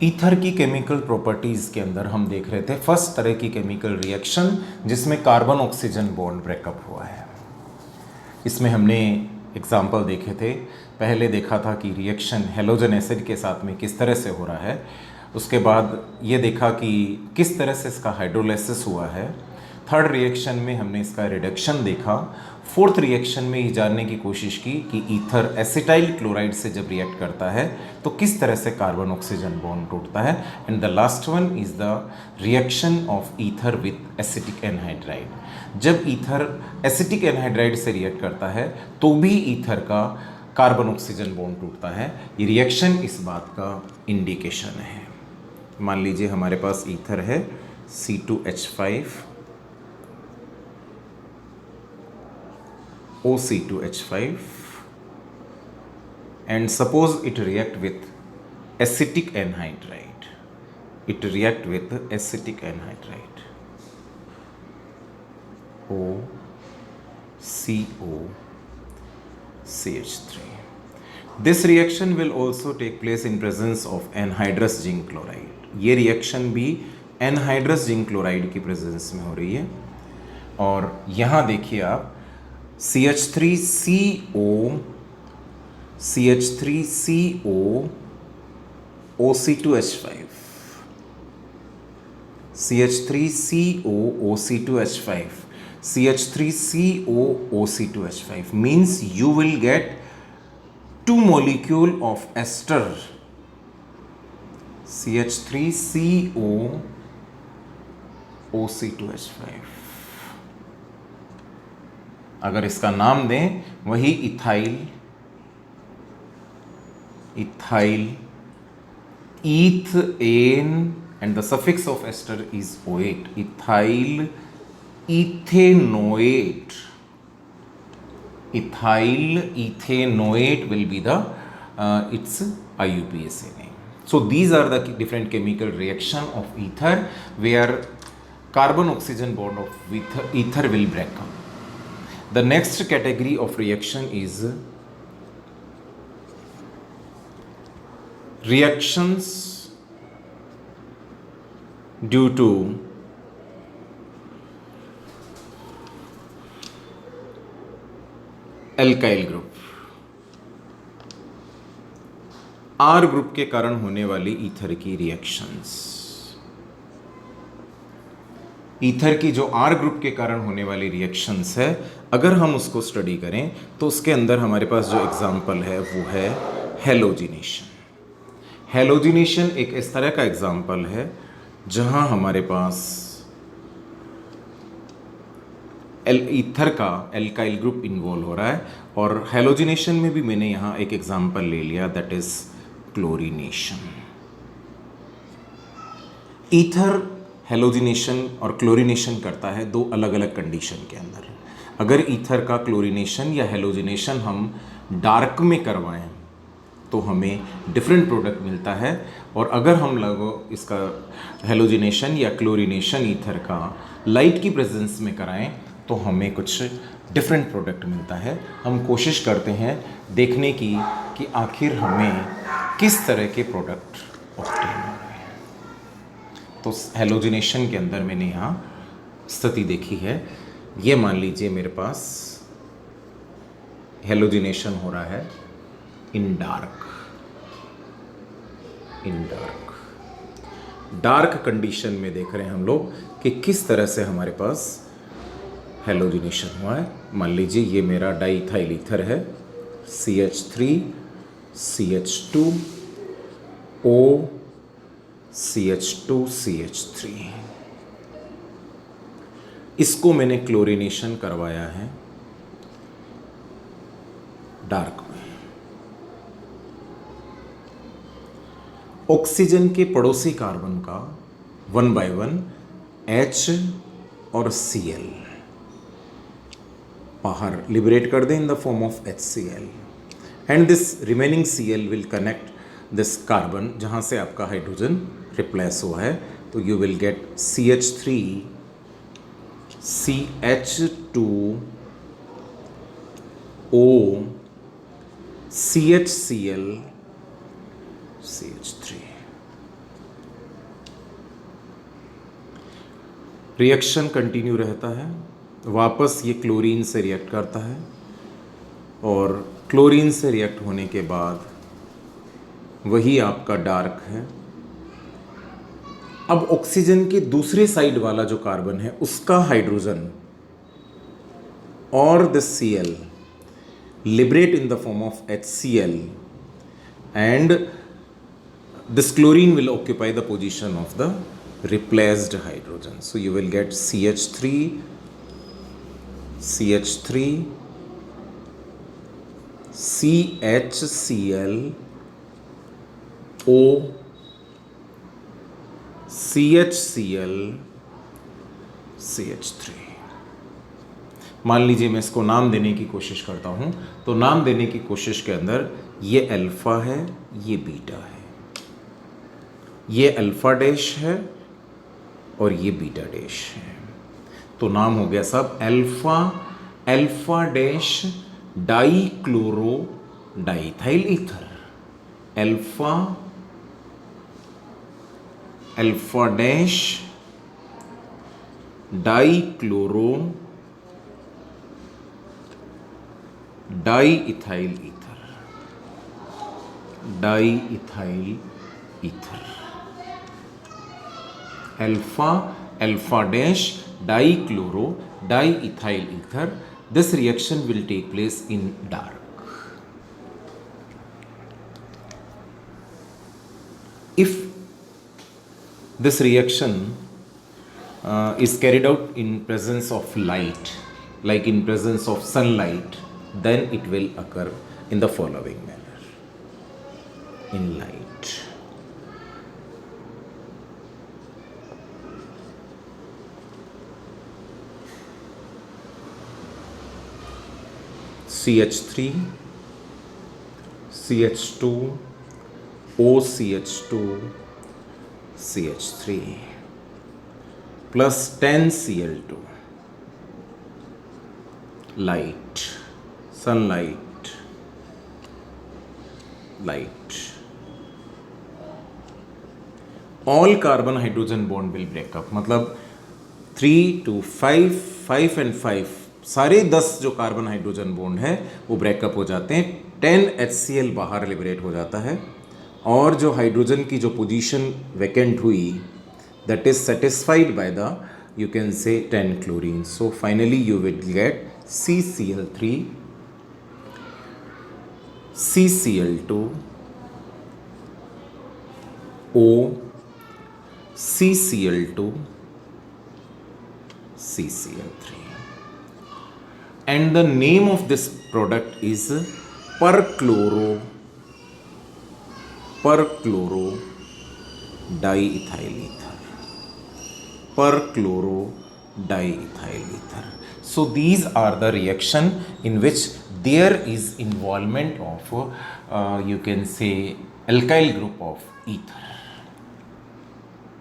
Ether की chemical properties के अंदर हम देख रहे थे फर्स्ट तरह की केमिकल रिएक्शन जिसमें कार्बन ऑक्सीजन बॉन्ड ब्रेकअप हुआ है। इसमें हमने एग्जाम्पल देखे थे। पहले देखा था कि रिएक्शन हेलोजन एसिड के साथ में किस तरह से हो रहा है, उसके बाद ये देखा कि किस तरह से इसका हाइड्रोलाइसिस हुआ है। थर्ड रिएक्शन में हमने इसका रिडक्शन देखा। फोर्थ रिएक्शन में ये जानने की कोशिश की कि ईथर एसिटाइल क्लोराइड से जब रिएक्ट करता है तो किस तरह से कार्बन ऑक्सीजन बॉन्ड टूटता है। And the last one is the reaction of ether with acetic anhydride. जब ईथर एसिटिक एनहाइड्राइड से रिएक्ट करता है तो भी ईथर का कार्बन ऑक्सीजन बॉन्ड टूटता है। ये रिएक्शन इस बात का इंडिकेशन है। मान लीजिए हमारे पास ईथर है C2H5 OC2H5 and suppose it react with acetic anhydride. It react with acetic anhydride OCOCH3. This reaction will also take place in presence of anhydrous zinc chloride. ये रिएक्शन भी एनहाइड्रस जिंक क्लोराइड की presence में हो रही है। और यहाँ देखिए आप CH3CO OC2H5 CH3CO OC2H5 CH3CO OC2H5 means you will get two molecule of ester CH3CO OC2H5। अगर इसका नाम दें वही ethyl ethane and the suffix of ester is OAT, ethyl ethanoate will be the its IUPAC name. So these are the different chemical reaction of ether where carbon oxygen bond of ether will break up. The next category of reaction is reactions due to alkyl group। R group के कारण होने वाली ether की reactions. Ether की जो R group के कारण होने वाली रिएक्शंस है, अगर हम उसको स्टडी करें तो उसके अंदर हमारे पास जो एग्जाम्पल है वो है हेलोजिनेशन। हेलोजिनेशन एक इस तरह का एग्जाम्पल है जहां हमारे पास ईथर का एल्काइल ग्रुप इन्वॉल्व हो रहा है। और हेलोजिनेशन में भी मैंने यहाँ एक एग्जाम्पल ले लिया, that is chlorination. Ether halogenation और क्लोरीनेशन करता है दो अलग अलग कंडीशन के अंदर। अगर ईथर का क्लोरीनेशन या हेलोजिनेशन हम डार्क में करवाएं तो हमें डिफरेंट प्रोडक्ट मिलता है, और अगर हम लोग इसका हेलोजिनेशन या क्लोरीनेशन ईथर का लाइट की प्रेजेंस में कराएं तो हमें कुछ डिफरेंट प्रोडक्ट मिलता है। हम कोशिश करते हैं देखने की कि आखिर हमें किस तरह के प्रोडक्ट ऑब्टेन हो रहे हैं। तो हेलोजिनेशन के अंदर मैंने यहाँ स्थिति देखी है। ये मान लीजिए मेरे पास हेलोजिनेशन हो रहा है इन डार्क कंडीशन में देख रहे हैं हम लोग कि किस तरह से हमारे पास हेलोजिनेशन हुआ है। मान लीजिए ये मेरा डाईइथाइल ईथर है CH3 CH2 O CH2 CH3। इसको मैंने क्लोरीनेशन करवाया है डार्क में। ऑक्सीजन के पड़ोसी कार्बन का 1 by 1 H और Cl बाहर लिबरेट कर दें in the form of HCl, and this remaining Cl will connect this carbon जहाँ से आपका हाइड्रोजन रिप्लेस हुआ है। तो you will get CH3 CH2 O CHCl CH3। Reaction continue रहता है, वापस ये क्लोरीन से रिएक्ट करता है और क्लोरीन से रिएक्ट होने के बाद वही आपका डार्क है। अब ऑक्सीजन के दूसरे साइड वाला जो कार्बन है उसका हाइड्रोजन और the Cl liberate in the form of HCl and this chlorine will occupy the position of the replaced hydrogen. So you will get CH3, CH3, CHCl, O, CHCl, CH3। मान लीजिए मैं इसको नाम देने की कोशिश करता हूँ, तो नाम देने की कोशिश के अंदर ये अल्फ़ा है, ये बीटा है, ये अल्फ़ा डैश है और ये बीटा डैश है। तो नाम हो गया सब alpha dash dichloro diethyl ether, alpha dash dichloro diethyl ether, diethyl ether, alpha dash dichloro diethyl ether. This reaction will take place in dark. If this reaction is carried out in presence of light, like in presence of sunlight, then it will occur in the following manner. In light, CH3, CH2, OCH2, CH3 plus 10Cl2, light, sunlight, light. All carbon hydrogen bond will break up, मतलब 3 to 5, 5 and 5 सारे 10 जो carbon hydrogen bond है वो breakup हो जाते हैं। 10 HCl बाहर liberate हो जाता है और जो हाइड्रोजन की जो पोजीशन वैकेंट हुई that is satisfied by the you can say 10 chlorine. So finally you will get CCl3, CCl2, O, CCl2, CCl3, and the name of this product is perchloro diethyl ether, perchloro diethyl ether. So these are the reaction in which there is involvement of you can say alkyl group of ether.